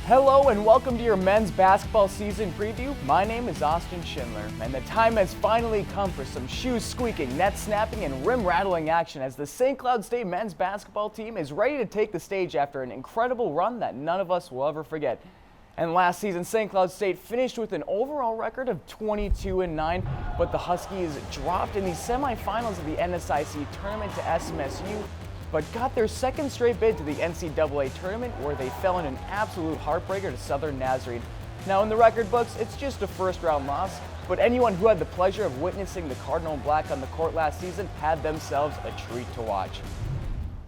Hello and welcome to your men's basketball season preview. My name is Austin Schindler, and the time has finally come for some shoes squeaking, net snapping, and rim rattling action as the St. Cloud State men's basketball team is ready to take the stage after an incredible run that none of us will ever forget. And last season, St. Cloud State finished with an overall record of 22-9, but the Huskies dropped in the semifinals of the NSIC tournament to SMSU, but got their second straight bid to the NCAA tournament where they fell in an absolute heartbreaker to Southern Nazarene. Now in the record books, it's just a first round loss, but anyone who had the pleasure of witnessing the Cardinal Black on the court last season had themselves a treat to watch.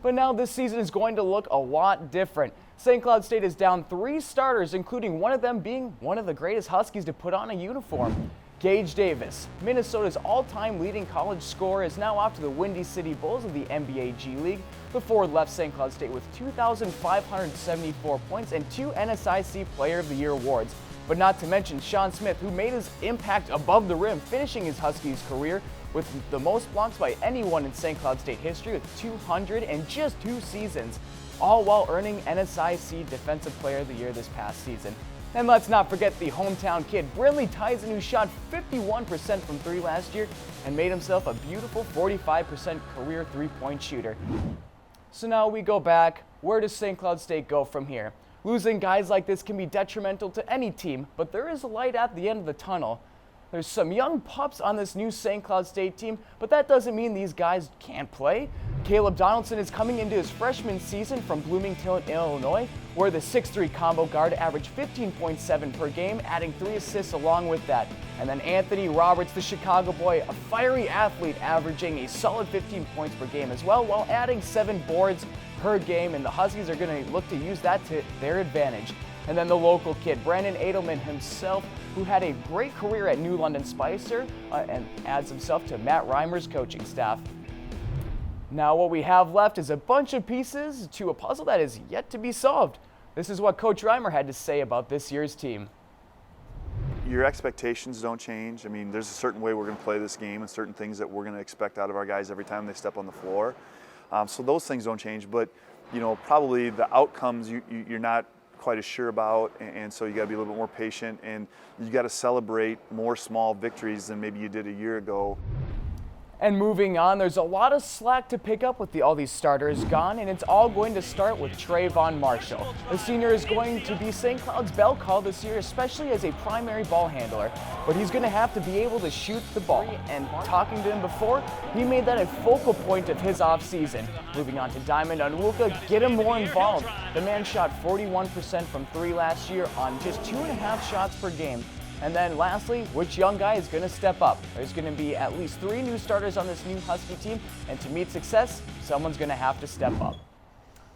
But now this season is going to look a lot different. St. Cloud State is down 3 starters, including one of them being one of the greatest Huskies to put on a uniform. Gage Davis, Minnesota's all-time leading college scorer, is now off to the Windy City Bulls of the NBA G League. The forward left St. Cloud State with 2,574 points and 2 NSIC Player of the Year awards. But not to mention Sean Smith, who made his impact above the rim, finishing his Huskies career with the most blocks by anyone in St. Cloud State history with 200 in just 2 seasons, all while earning NSIC Defensive Player of the Year this past season. And let's not forget the hometown kid, Brindley Tyson, who shot 51% from 3 last year and made himself a beautiful 45% career 3-point shooter. So now we go back. Where does St. Cloud State go from here? Losing guys like this can be detrimental to any team, but there is a light at the end of the tunnel. There's some young pups on this new St. Cloud State team, but that doesn't mean these guys can't play. Caleb Donaldson is coming into his freshman season from Bloomington, Illinois, where the 6'3" combo guard averaged 15.7 per game, adding 3 assists along with that. And then Anthony Roberts, the Chicago boy, a fiery athlete, averaging a solid 15 points per game as well, while adding 7 boards per game, and the Huskies are going to look to use that to their advantage. And then the local kid, Brandon Edelman himself, who had a great career at New London Spicer and adds himself to Matt Reimer's coaching staff. Now what we have left is a bunch of pieces to a puzzle that is yet to be solved. This is what Coach Reimer had to say about this year's team. Your expectations don't change. I mean, there's a certain way we're going to play this game and certain things that we're going to expect out of our guys every time they step on the floor. So those things don't change, but probably the outcomes you're not quite as sure about, and so you got to be a little bit more patient, and you got to celebrate more small victories than maybe you did a year ago. And moving on, there's a lot of slack to pick up with all these starters gone, and it's all going to start with Trayvon Marshall. The senior is going to be St. Cloud's bell call this year, especially as a primary ball handler. But he's going to have to be able to shoot the ball, and talking to him before, he made that a focal point of his offseason. Moving on to Diamond Onwuka, get him more involved. The man shot 41% from 3 last year on just 2.5 shots per game. And then lastly, which young guy is going to step up? There's going to be at least 3 new starters on this new Husky team, and to meet success, someone's going to have to step up.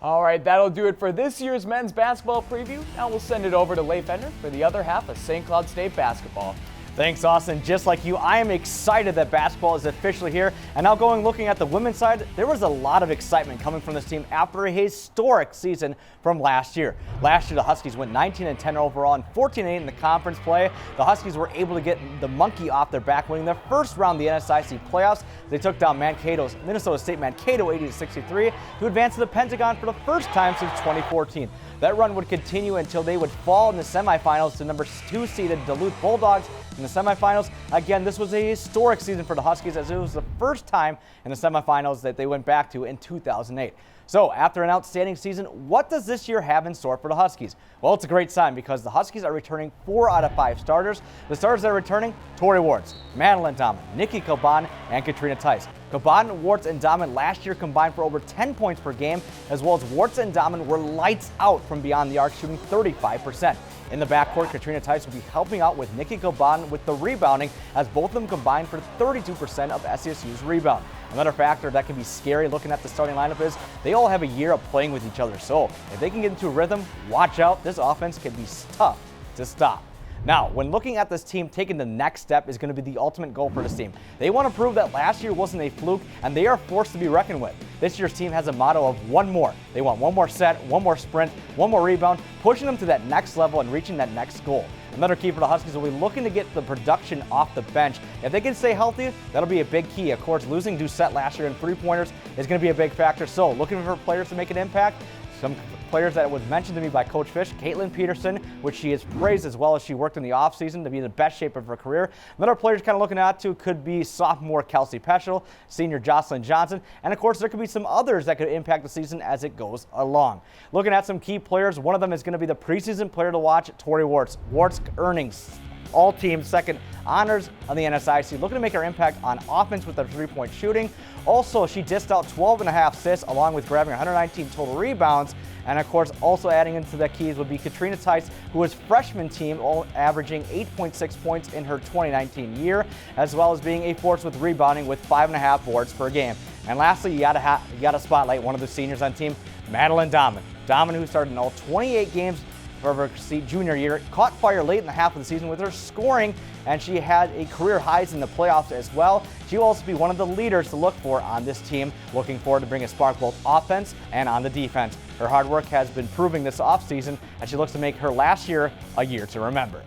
All right, that'll do it for this year's men's basketball preview. Now we'll send it over to Leif Ender for the other half of St. Cloud State basketball. Thanks, Austin. Just like you, I am excited that basketball is officially here. And now looking at the women's side, there was a lot of excitement coming from this team after a historic season from last year. Last year, the Huskies went 19-10 overall and 14-8 in the conference play. The Huskies were able to get the monkey off their back, winning their first round of the NSIC playoffs. They took down Minnesota State Mankato 80-63 to advance to the Pentagon for the first time since 2014. That run would continue until they would fall in the semifinals to number 2 seeded Duluth Bulldogs in the semifinals. Again, this was a historic season for the Huskies, as it was the first time in the semifinals that they went back to in 2008. So after an outstanding season, what does this year have in store for the Huskies? Well, it's a great sign because the Huskies are returning 4 out of 5 starters. The starters that are returning: Tori Wards, Madeline Dahman, Nikki Coban, and Katrina Tice. Coban, Wards, and Dahman last year combined for over 10 points per game, as well as Wards and Dahman were lights out from beyond the arc, shooting 35%. In the backcourt, Katrina Tice will be helping out with Nikki Coban with the rebounding, as both of them combined for 32% of SCSU's rebound. Another factor that can be scary looking at the starting lineup is they all have a year of playing with each other. So if they can get into a rhythm, watch out. This offense can be tough to stop. Now, when looking at this team, taking the next step is going to be the ultimate goal for this team. They want to prove that last year wasn't a fluke, and they are forced to be reckoned with. This year's team has a motto of one more. They want one more set, one more sprint, one more rebound, pushing them to that next level and reaching that next goal. Another key for the Huskies will be looking to get the production off the bench. If they can stay healthy, that'll be a big key. Of course, losing Doucette last year in 3-pointers is going to be a big factor. So looking for players to make an impact, some players that was mentioned to me by Coach Fish, Caitlin Peterson, which she has praised as well as she worked in the offseason to be in the best shape of her career. Another player kind of looking at to could be sophomore Kelsey Peschel, senior Jocelyn Johnson, and of course there could be some others that could impact the season as it goes along. Looking at some key players, one of them is going to be the preseason player to watch, Tori Wartz. Wartz earnings all-team second honors on the NSIC, looking to make her impact on offense with her three-point shooting. Also, she dished out 12.5 assists along with grabbing 119 total rebounds. And of course, also adding into the keys would be Katrina Tice, who was freshman team, averaging 8.6 points in her 2019 year, as well as being a force with rebounding with 5.5 boards per game. And lastly, you gotta spotlight one of the seniors on team, Madeline Dahman. Dahman, who started in all 28 games for her junior year, caught fire late in the half of the season with her scoring, and she had a career highs in the playoffs as well. She will also be one of the leaders to look for on this team, looking forward to bring a spark both offense and on the defense. Her hard work has been proving this offseason, and she looks to make her last year a year to remember.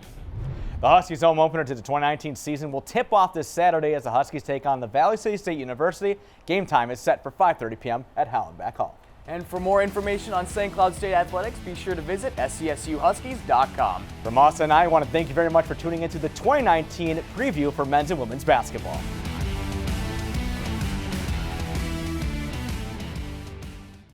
The Huskies home opener to the 2019 season will tip off this Saturday as the Huskies take on the Valley City State University. Game time is set for 5:30 p.m. at Hallenbeck Hall. And for more information on St. Cloud State Athletics, be sure to visit SCSUHuskies.com. From us and I want to thank you very much for tuning into the 2019 preview for men's and women's basketball.